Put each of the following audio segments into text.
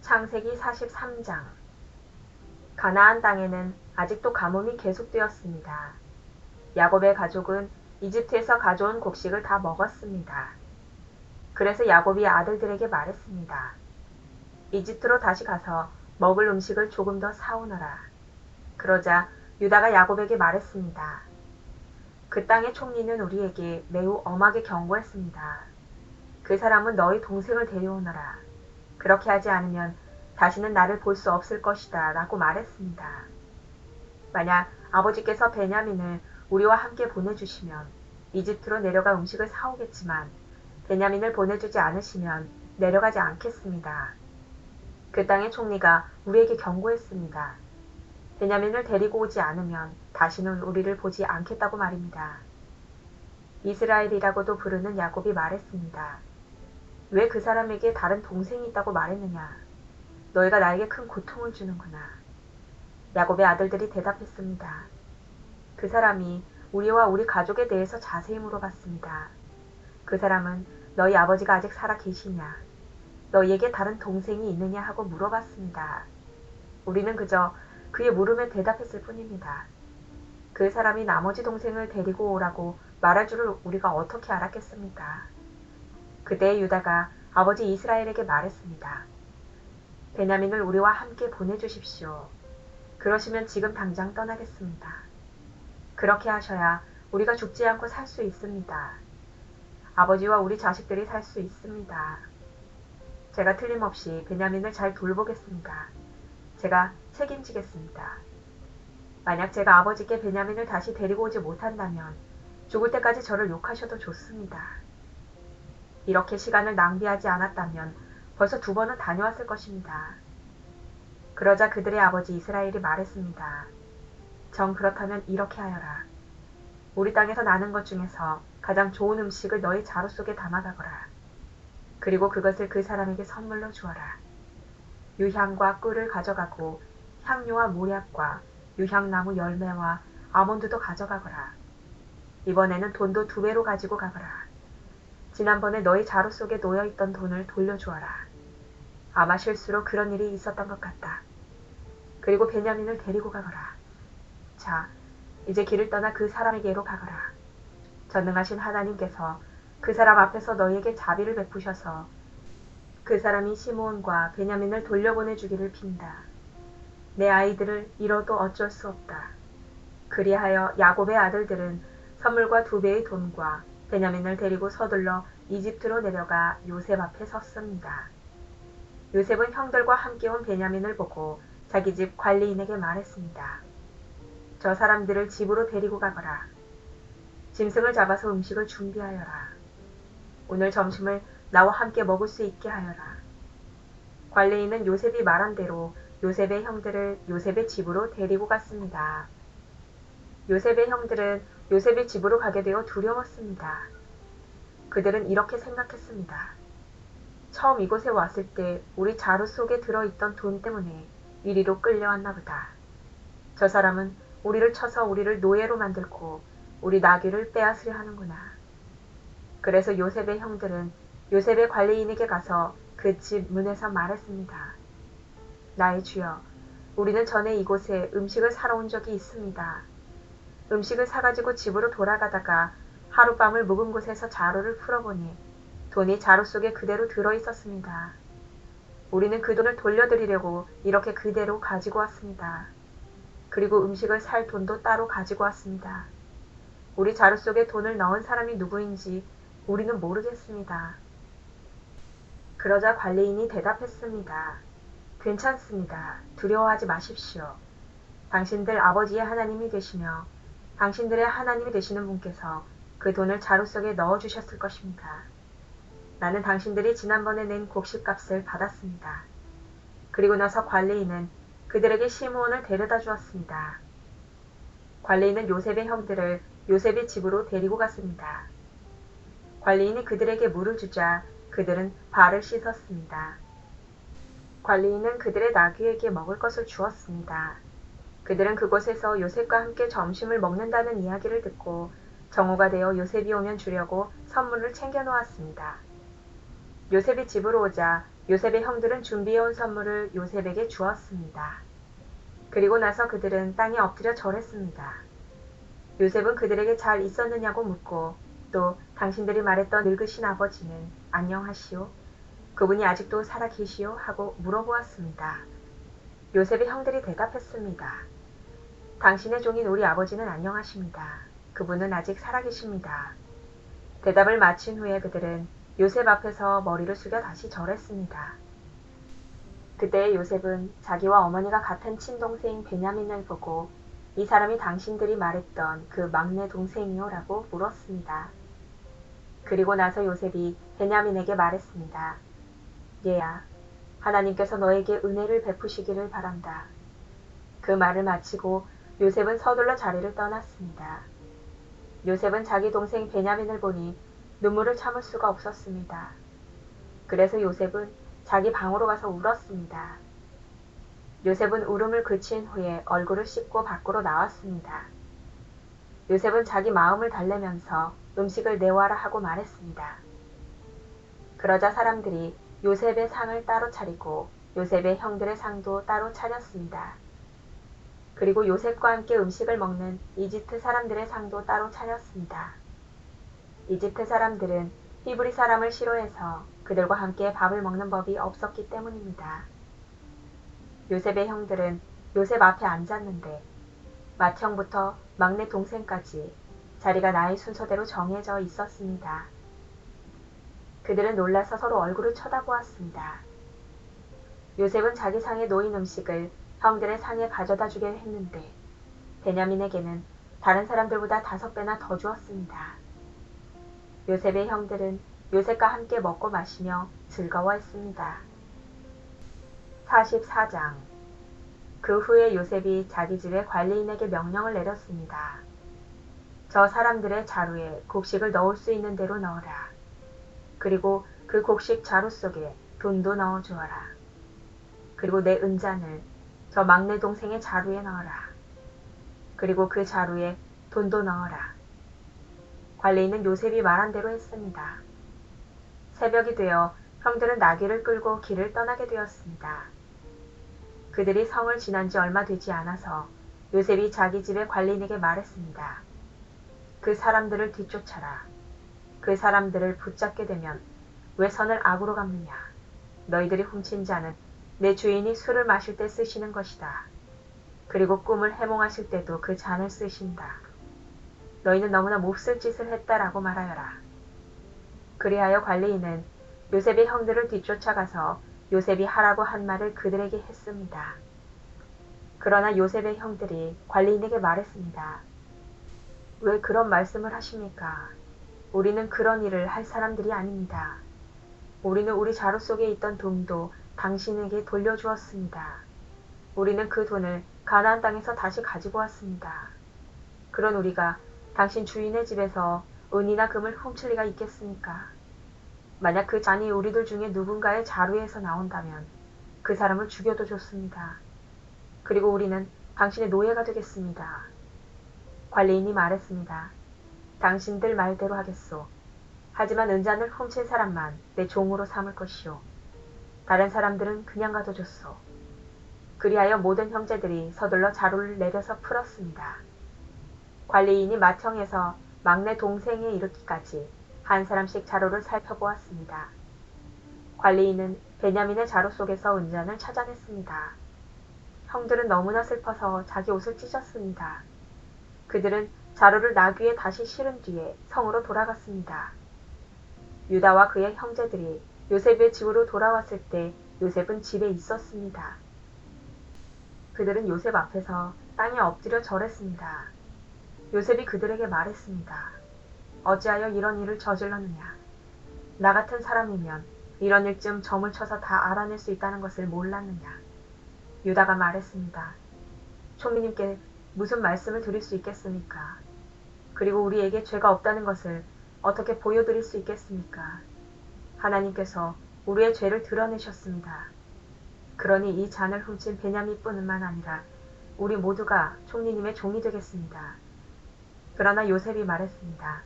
창세기 43장. 가나안 땅에는 아직도 가뭄이 계속되었습니다. 야곱의 가족은 이집트에서 가져온 곡식을 다 먹었습니다. 그래서 야곱이 아들들에게 말했습니다. 이집트로 다시 가서 먹을 음식을 조금 더 사오너라. 그러자 유다가 야곱에게 말했습니다. 그 땅의 총리는 우리에게 매우 엄하게 경고했습니다. 그 사람은 너희 동생을 데려오너라. 그렇게 하지 않으면 다시는 나를 볼 수 없을 것이다 라고 말했습니다. 만약 아버지께서 베냐민을 우리와 함께 보내주시면 이집트로 내려가 음식을 사오겠지만 베냐민을 보내주지 않으시면 내려가지 않겠습니다. 그 땅의 총리가 우리에게 경고했습니다. 베냐민을 데리고 오지 않으면 다시는 우리를 보지 않겠다고 말입니다. 이스라엘이라고도 부르는 야곱이 말했습니다. 왜 그 사람에게 다른 동생이 있다고 말했느냐? 너희가 나에게 큰 고통을 주는구나. 야곱의 아들들이 대답했습니다. 그 사람이 우리와 우리 가족에 대해서 자세히 물어봤습니다. 그 사람은 너희 아버지가 아직 살아 계시냐? 너희에게 다른 동생이 있느냐 하고 물어봤습니다. 우리는 그저 그의 물음에 대답했을 뿐입니다. 그 사람이 나머지 동생을 데리고 오라고 말할 줄을 우리가 어떻게 알았겠습니까? 그때 유다가 아버지 이스라엘에게 말했습니다. 베냐민을 우리와 함께 보내주십시오. 그러시면 지금 당장 떠나겠습니다. 그렇게 하셔야 우리가 죽지 않고 살 수 있습니다. 아버지와 우리 자식들이 살 수 있습니다. 제가 틀림없이 베냐민을 잘 돌보겠습니다. 제가 책임지겠습니다. 만약 제가 아버지께 베냐민을 다시 데리고 오지 못한다면 죽을 때까지 저를 욕하셔도 좋습니다. 이렇게 시간을 낭비하지 않았다면 벌써 2번은 다녀왔을 것입니다. 그러자 그들의 아버지 이스라엘이 말했습니다. 정 그렇다면 이렇게 하여라. 우리 땅에서 나는 것 중에서 가장 좋은 음식을 너희 자루 속에 담아가거라. 그리고 그것을 그 사람에게 선물로 주어라. 유향과 꿀을 가져가고 향료와 모략과 유향나무 열매와 아몬드도 가져가거라. 이번에는 돈도 2배로 가지고 가거라. 지난번에 너희 자루 속에 놓여있던 돈을 돌려주어라. 아마 실수로 그런 일이 있었던 것 같다. 그리고 베냐민을 데리고 가거라. 자, 이제 길을 떠나 그 사람에게로 가거라. 전능하신 하나님께서 그 사람 앞에서 너희에게 자비를 베푸셔서 그 사람이 시므온과 베냐민을 돌려보내주기를 빈다. 내 아이들을 잃어도 어쩔 수 없다. 그리하여 야곱의 아들들은 선물과 2배의 돈과 베냐민을 데리고 서둘러 이집트로 내려가 요셉 앞에 섰습니다. 요셉은 형들과 함께 온 베냐민을 보고 자기 집 관리인에게 말했습니다. 저 사람들을 집으로 데리고 가거라. 짐승을 잡아서 음식을 준비하여라. 오늘 점심을 나와 함께 먹을 수 있게 하여라. 관리인은 요셉이 말한 대로 요셉의 형들을 요셉의 집으로 데리고 갔습니다. 요셉의 형들은 요셉의 집으로 가게 되어 두려웠습니다. 그들은 이렇게 생각했습니다. 처음 이곳에 왔을 때 우리 자루 속에 들어있던 돈 때문에 이리로 끌려왔나 보다. 저 사람은 우리를 쳐서 우리를 노예로 만들고 우리 나귀를 빼앗으려 하는구나. 그래서 요셉의 형들은 요셉의 관리인에게 가서 그 집 문에서 말했습니다. 나의 주여, 우리는 전에 이곳에 음식을 사러 온 적이 있습니다. 음식을 사가지고 집으로 돌아가다가 하룻밤을 묵은 곳에서 자루를 풀어보니 돈이 자루 속에 그대로 들어있었습니다. 우리는 그 돈을 돌려드리려고 이렇게 그대로 가지고 왔습니다. 그리고 음식을 살 돈도 따로 가지고 왔습니다. 우리 자루 속에 돈을 넣은 사람이 누구인지 우리는 모르겠습니다. 그러자 관리인이 대답했습니다. 괜찮습니다. 두려워하지 마십시오. 당신들 아버지의 하나님이 되시며 당신들의 하나님이 되시는 분께서 그 돈을 자루 속에 넣어주셨을 것입니다. 나는 당신들이 지난번에 낸 곡식값을 받았습니다. 그리고 나서 관리인은 그들에게 시므온을 데려다 주었습니다. 관리인은 요셉의 형들을 요셉의 집으로 데리고 갔습니다. 관리인이 그들에게 물을 주자 그들은 발을 씻었습니다. 관리인은 그들의 나귀에게 먹을 것을 주었습니다. 그들은 그곳에서 요셉과 함께 점심을 먹는다는 이야기를 듣고 정오가 되어 요셉이 오면 주려고 선물을 챙겨 놓았습니다. 요셉이 집으로 오자 요셉의 형들은 준비해온 선물을 요셉에게 주었습니다. 그리고 나서 그들은 땅에 엎드려 절했습니다. 요셉은 그들에게 잘 있었느냐고 묻고 또 당신들이 말했던 늙으신 아버지는 안녕하시오? 그분이 아직도 살아 계시오? 하고 물어보았습니다. 요셉의 형들이 대답했습니다. 당신의 종인 우리 아버지는 안녕하십니다. 그분은 아직 살아계십니다. 대답을 마친 후에 그들은 요셉 앞에서 머리를 숙여 다시 절했습니다. 그때 요셉은 자기와 어머니가 같은 친동생 베냐민을 보고 이 사람이 당신들이 말했던 그 막내 동생이요? 라고 물었습니다. 그리고 나서 요셉이 베냐민에게 말했습니다. 얘야, 하나님께서 너에게 은혜를 베푸시기를 바란다. 그 말을 마치고 요셉은 서둘러 자리를 떠났습니다. 요셉은 자기 동생 베냐민을 보니 눈물을 참을 수가 없었습니다. 그래서 요셉은 자기 방으로 가서 울었습니다. 요셉은 울음을 그친 후에 얼굴을 씻고 밖으로 나왔습니다. 요셉은 자기 마음을 달래면서 음식을 내와라 하고 말했습니다. 그러자 사람들이 요셉의 상을 따로 차리고 요셉의 형들의 상도 따로 차렸습니다. 그리고 요셉과 함께 음식을 먹는 이집트 사람들의 상도 따로 차렸습니다. 이집트 사람들은 히브리 사람을 싫어해서 그들과 함께 밥을 먹는 법이 없었기 때문입니다. 요셉의 형들은 요셉 앞에 앉았는데 맏형부터 막내 동생까지 자리가 나이 순서대로 정해져 있었습니다. 그들은 놀라서 서로 얼굴을 쳐다보았습니다. 요셉은 자기 상에 놓인 음식을 형들의 상에 가져다 주게 했는데 베냐민에게는 다른 사람들보다 5배나 더 주었습니다. 요셉의 형들은 요셉과 함께 먹고 마시며 즐거워했습니다. 44장. 그 후에 요셉이 자기 집의 관리인에게 명령을 내렸습니다. 저 사람들의 자루에 곡식을 넣을 수 있는 대로 넣어라. 그리고 그 곡식 자루 속에 돈도 넣어 주어라. 그리고 내 은잔을 저 막내 동생의 자루에 넣어라. 그리고 그 자루에 돈도 넣어라. 관리인은 요셉이 말한 대로 했습니다. 새벽이 되어 형들은 나귀를 끌고 길을 떠나게 되었습니다. 그들이 성을 지난 지 얼마 되지 않아서 요셉이 자기 집의 관리인에게 말했습니다. 그 사람들을 뒤쫓아라. 그 사람들을 붙잡게 되면 왜 선을 악으로 갚느냐. 너희들이 훔친 자는 내 주인이 술을 마실 때 쓰시는 것이다. 그리고 꿈을 해몽하실 때도 그 잔을 쓰신다. 너희는 너무나 몹쓸 짓을 했다라고 말하여라. 그리하여 관리인은 요셉의 형들을 뒤쫓아가서 요셉이 하라고 한 말을 그들에게 했습니다. 그러나 요셉의 형들이 관리인에게 말했습니다. 왜 그런 말씀을 하십니까? 우리는 그런 일을 할 사람들이 아닙니다. 우리는 우리 자루 속에 있던 돈도 당신에게 돌려주었습니다. 우리는 그 돈을 가나안 땅에서 다시 가지고 왔습니다. 그런 우리가 당신 주인의 집에서 은이나 금을 훔칠 리가 있겠습니까? 만약 그 잔이 우리들 중에 누군가의 자루에서 나온다면 그 사람을 죽여도 좋습니다. 그리고 우리는 당신의 노예가 되겠습니다. 관리인이 말했습니다. 당신들 말대로 하겠소. 하지만 은잔을 훔친 사람만 내 종으로 삼을 것이오. 다른 사람들은 그냥 가둬줬소. 그리하여 모든 형제들이 서둘러 자루를 내려서 풀었습니다. 관리인이 맏형에서 막내 동생에 이르기까지 한 사람씩 자루를 살펴보았습니다. 관리인은 베냐민의 자루 속에서 은잔을 찾아냈습니다. 형들은 너무나 슬퍼서 자기 옷을 찢었습니다. 그들은 자루를 나귀에 다시 실은 뒤에 성으로 돌아갔습니다. 유다와 그의 형제들이 요셉의 집으로 돌아왔을 때 요셉은 집에 있었습니다. 그들은 요셉 앞에서 땅에 엎드려 절했습니다. 요셉이 그들에게 말했습니다. 어찌하여 이런 일을 저질렀느냐. 나 같은 사람이면 이런 일쯤 점을 쳐서 다 알아낼 수 있다는 것을 몰랐느냐. 유다가 말했습니다. 총리님께 무슨 말씀을 드릴 수 있겠습니까? 그리고 우리에게 죄가 없다는 것을 어떻게 보여드릴 수 있겠습니까? 하나님께서 우리의 죄를 드러내셨습니다. 그러니 이 잔을 훔친 베냐민뿐만 아니라 우리 모두가 총리님의 종이 되겠습니다. 그러나 요셉이 말했습니다.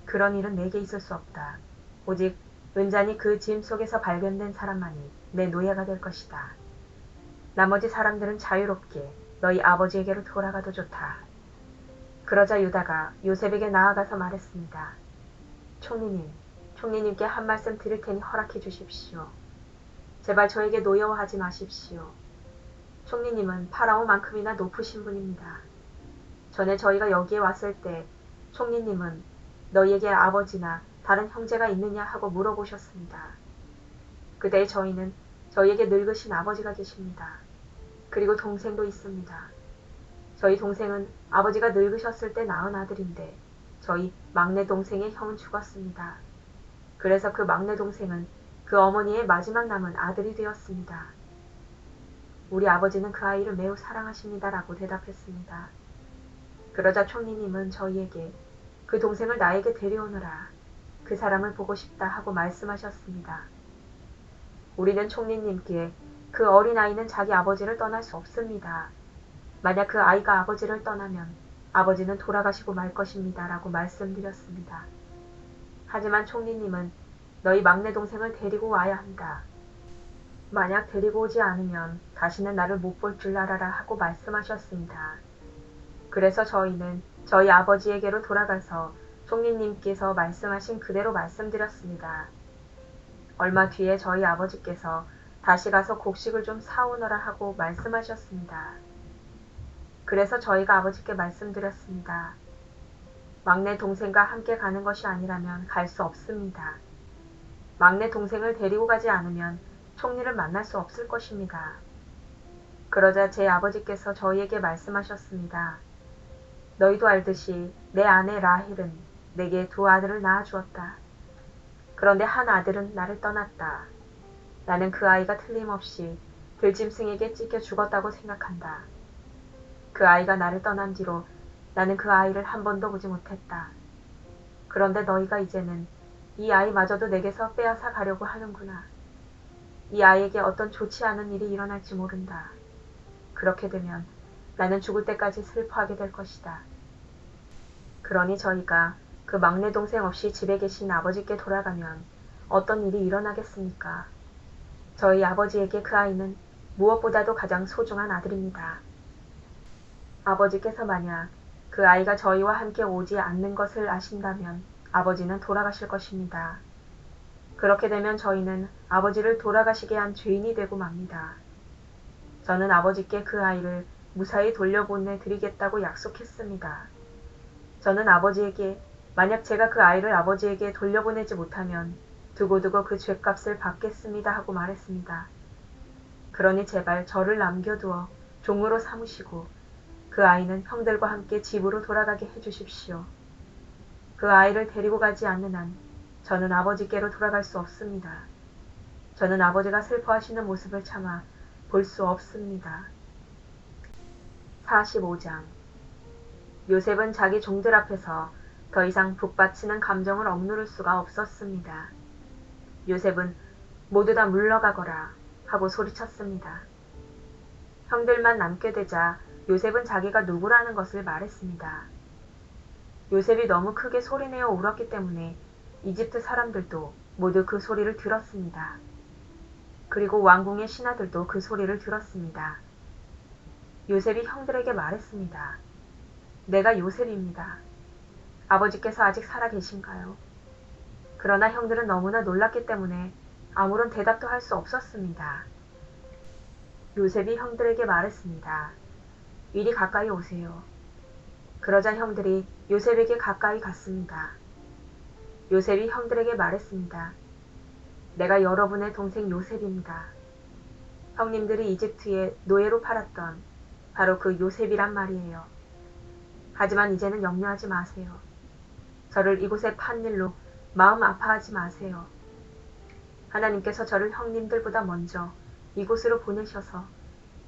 그런 일은 내게 있을 수 없다. 오직 은잔히 그 짐 속에서 발견된 사람만이 내 노예가 될 것이다. 나머지 사람들은 자유롭게 너희 아버지에게로 돌아가도 좋다. 그러자 유다가 요셉에게 나아가서 말했습니다. 총리님, 총리님께 한 말씀 드릴 테니 허락해 주십시오. 제발 저에게 노여워하지 마십시오. 총리님은 파라오만큼이나 높으신 분입니다. 전에 저희가 여기에 왔을 때 총리님은 너희에게 아버지나 다른 형제가 있느냐 하고 물어보셨습니다. 그때 저희는 저희에게 늙으신 아버지가 계십니다. 그리고 동생도 있습니다. 저희 동생은 아버지가 늙으셨을 때 낳은 아들인데 저희 막내 동생의 형은 죽었습니다. 그래서 그 막내 동생은 그 어머니의 마지막 남은 아들이 되었습니다. 우리 아버지는 그 아이를 매우 사랑하십니다라고 대답했습니다. 그러자 총리님은 저희에게 그 동생을 나에게 데려오너라. 그 사람을 보고 싶다 하고 말씀하셨습니다. 우리는 총리님께 그 어린아이는 자기 아버지를 떠날 수 없습니다. 만약 그 아이가 아버지를 떠나면 아버지는 돌아가시고 말 것입니다. 라고 말씀드렸습니다. 하지만 총리님은 너희 막내 동생을 데리고 와야 한다. 만약 데리고 오지 않으면 다시는 나를 못 볼 줄 알아라 하고 말씀하셨습니다. 그래서 저희는 저희 아버지에게로 돌아가서 총리님께서 말씀하신 그대로 말씀드렸습니다. 얼마 뒤에 저희 아버지께서 다시 가서 곡식을 좀 사오너라 하고 말씀하셨습니다. 그래서 저희가 아버지께 말씀드렸습니다. 막내 동생과 함께 가는 것이 아니라면 갈 수 없습니다. 막내 동생을 데리고 가지 않으면 총리를 만날 수 없을 것입니다. 그러자 제 아버지께서 저희에게 말씀하셨습니다. 너희도 알듯이 내 아내 라헬은 내게 두 아들을 낳아주었다. 그런데 한 아들은 나를 떠났다. 나는 그 아이가 틀림없이 들짐승에게 찢겨 죽었다고 생각한다. 그 아이가 나를 떠난 뒤로 나는 그 아이를 한 번도 보지 못했다. 그런데 너희가 이제는 이 아이마저도 내게서 빼앗아 가려고 하는구나. 이 아이에게 어떤 좋지 않은 일이 일어날지 모른다. 그렇게 되면 나는 죽을 때까지 슬퍼하게 될 것이다. 그러니 저희가 그 막내 동생 없이 집에 계신 아버지께 돌아가면 어떤 일이 일어나겠습니까? 저희 아버지에게 그 아이는 무엇보다도 가장 소중한 아들입니다. 아버지께서 만약 그 아이가 저희와 함께 오지 않는 것을 아신다면 아버지는 돌아가실 것입니다. 그렇게 되면 저희는 아버지를 돌아가시게 한 죄인이 되고 맙니다. 저는 아버지께 그 아이를 무사히 돌려보내 드리겠다고 약속했습니다. 저는 아버지에게 만약 제가 그 아이를 아버지에게 돌려보내지 못하면 두고두고 그 죗값을 받겠습니다 하고 말했습니다. 그러니 제발 저를 남겨두어 종으로 삼으시고 그 아이는 형들과 함께 집으로 돌아가게 해주십시오. 그 아이를 데리고 가지 않는 한 저는 아버지께로 돌아갈 수 없습니다. 저는 아버지가 슬퍼하시는 모습을 참아 볼 수 없습니다. 45장 요셉은 자기 종들 앞에서 더 이상 북받치는 감정을 억누를 수가 없었습니다. 요셉은 모두 다 물러가거라 하고 소리쳤습니다. 형들만 남게 되자 요셉은 자기가 누구라는 것을 말했습니다. 요셉이 너무 크게 소리내어 울었기 때문에 이집트 사람들도 모두 그 소리를 들었습니다. 그리고 왕궁의 신하들도 그 소리를 들었습니다. 요셉이 형들에게 말했습니다. 내가 요셉입니다. 아버지께서 아직 살아 계신가요? 그러나 형들은 너무나 놀랐기 때문에 아무런 대답도 할 수 없었습니다. 요셉이 형들에게 말했습니다. 이리 가까이 오세요. 그러자 형들이 요셉에게 가까이 갔습니다. 요셉이 형들에게 말했습니다. 내가 여러분의 동생 요셉입니다. 형님들이 이집트에 노예로 팔았던 바로 그 요셉이란 말이에요. 하지만 이제는 염려하지 마세요. 저를 이곳에 판 일로 마음 아파하지 마세요. 하나님께서 저를 형님들보다 먼저 이곳으로 보내셔서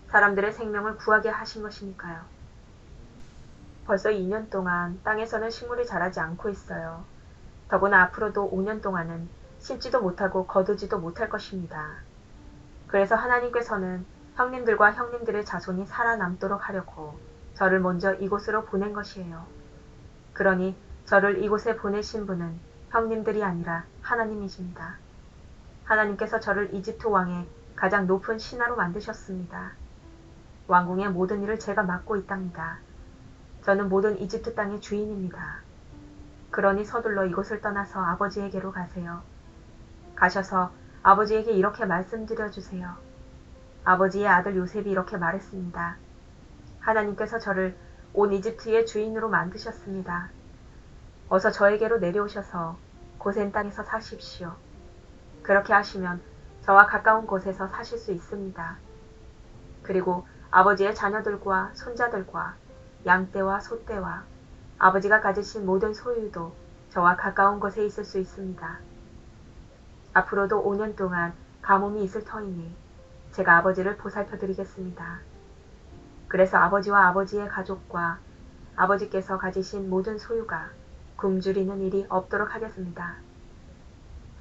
사람들의 생명을 구하게 하신 것이니까요. 벌써 2년 동안 땅에서는 식물이 자라지 않고 있어요. 더구나 앞으로도 5년 동안은 심지도 못하고 거두지도 못할 것입니다. 그래서 하나님께서는 형님들과 형님들의 자손이 살아남도록 하려고 저를 먼저 이곳으로 보낸 것이에요. 그러니 저를 이곳에 보내신 분은 형님들이 아니라 하나님이십니다. 하나님께서 저를 이집트 왕의 가장 높은 신하로 만드셨습니다. 왕궁의 모든 일을 제가 맡고 있답니다. 저는 모든 이집트 땅의 주인입니다. 그러니 서둘러 이곳을 떠나서 아버지에게로 가세요. 가셔서 아버지에게 이렇게 말씀드려 주세요. 아버지의 아들 요셉이 이렇게 말했습니다. 하나님께서 저를 온 이집트의 주인으로 만드셨습니다. 어서 저에게로 내려오셔서 고센 땅에서 사십시오. 그렇게 하시면 저와 가까운 곳에서 사실 수 있습니다. 그리고 아버지의 자녀들과 손자들과 양떼와 소떼와 아버지가 가지신 모든 소유도 저와 가까운 곳에 있을 수 있습니다. 앞으로도 5년 동안 가뭄이 있을 터이니 제가 아버지를 보살펴 드리겠습니다. 그래서 아버지와 아버지의 가족과 아버지께서 가지신 모든 소유가 굶주리는 일이 없도록 하겠습니다.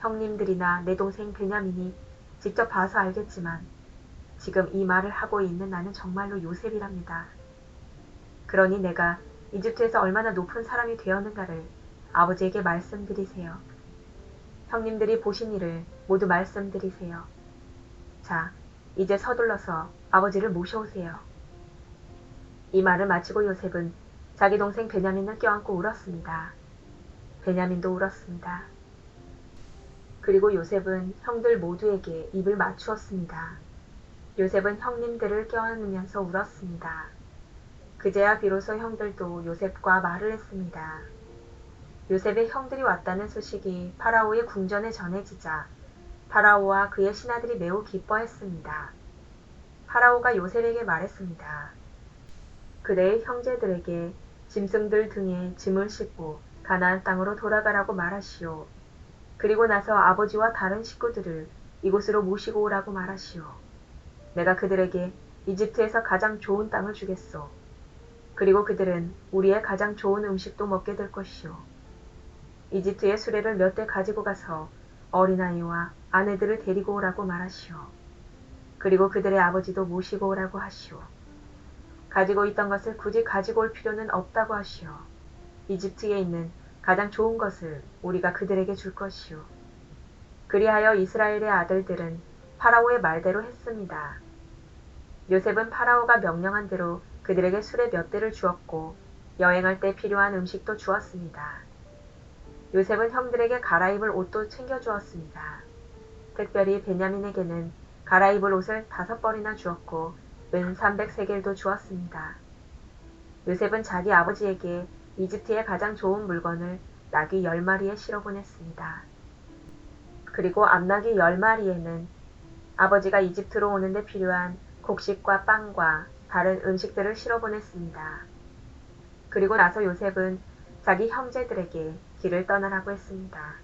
형님들이나 내 동생 베냐민이 직접 봐서 알겠지만 지금 이 말을 하고 있는 나는 정말로 요셉이랍니다. 그러니 내가 이집트에서 얼마나 높은 사람이 되었는가를 아버지에게 말씀드리세요. 형님들이 보신 일을 모두 말씀드리세요. 자, 이제 서둘러서 아버지를 모셔오세요. 이 말을 마치고 요셉은 자기 동생 베냐민을 껴안고 울었습니다. 베냐민도 울었습니다. 그리고 요셉은 형들 모두에게 입을 맞추었습니다. 요셉은 형님들을 껴안으면서 울었습니다. 그제야 비로소 형들도 요셉과 말을 했습니다. 요셉의 형들이 왔다는 소식이 파라오의 궁전에 전해지자 파라오와 그의 신하들이 매우 기뻐했습니다. 파라오가 요셉에게 말했습니다. 그대의 형제들에게 짐승들 등에 짐을 싣고 가나안 땅으로 돌아가라고 말하시오. 그리고 나서 아버지와 다른 식구들을 이곳으로 모시고 오라고 말하시오. 내가 그들에게 이집트에서 가장 좋은 땅을 주겠소. 그리고 그들은 우리의 가장 좋은 음식도 먹게 될 것이오. 이집트의 수레를 몇 대 가지고 가서 어린아이와 아내들을 데리고 오라고 말하시오. 그리고 그들의 아버지도 모시고 오라고 하시오. 가지고 있던 것을 굳이 가지고 올 필요는 없다고 하시오. 이집트에 있는 가장 좋은 것을 우리가 그들에게 줄 것이오. 그리하여 이스라엘의 아들들은 파라오의 말대로 했습니다. 요셉은 파라오가 명령한 대로 그들에게 수레 몇 대를 주었고 여행할 때 필요한 음식도 주었습니다. 요셉은 형들에게 갈아입을 옷도 챙겨주었습니다. 특별히 베냐민에게는 갈아입을 옷을 5벌이나 주었고 은 300세겔도 주었습니다. 요셉은 자기 아버지에게 이집트의 가장 좋은 물건을 나귀 10마리에 실어 보냈습니다. 그리고 암나귀 10마리에는 아버지가 이집트로 오는데 필요한 곡식과 빵과 다른 음식들을 실어 보냈습니다. 그리고 나서 요셉은 자기 형제들에게 길을 떠나라고 했습니다.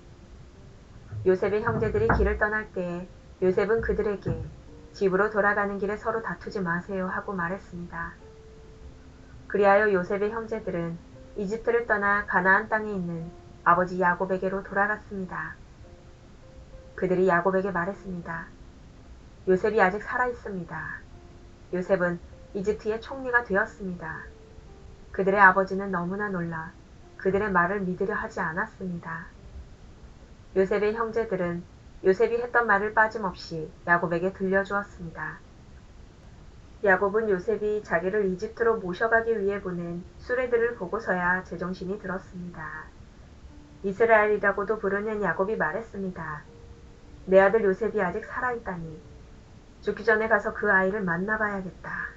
요셉의 형제들이 길을 떠날 때 요셉은 그들에게 집으로 돌아가는 길에 서로 다투지 마세요 하고 말했습니다. 그리하여 요셉의 형제들은 이집트를 떠나 가나안 땅에 있는 아버지 야곱에게로 돌아갔습니다. 그들이 야곱에게 말했습니다. 요셉이 아직 살아 있습니다. 요셉은 이집트의 총리가 되었습니다. 그들의 아버지는 너무나 놀라 그들의 말을 믿으려 하지 않았습니다. 요셉의 형제들은 요셉이 했던 말을 빠짐없이 야곱에게 들려주었습니다. 야곱은 요셉이 자기를 이집트로 모셔가기 위해 보낸 수레들을 보고서야 제정신이 들었습니다. 이스라엘이라고도 부르는 야곱이 말했습니다. 내 아들 요셉이 아직 살아있다니 죽기 전에 가서 그 아이를 만나봐야겠다.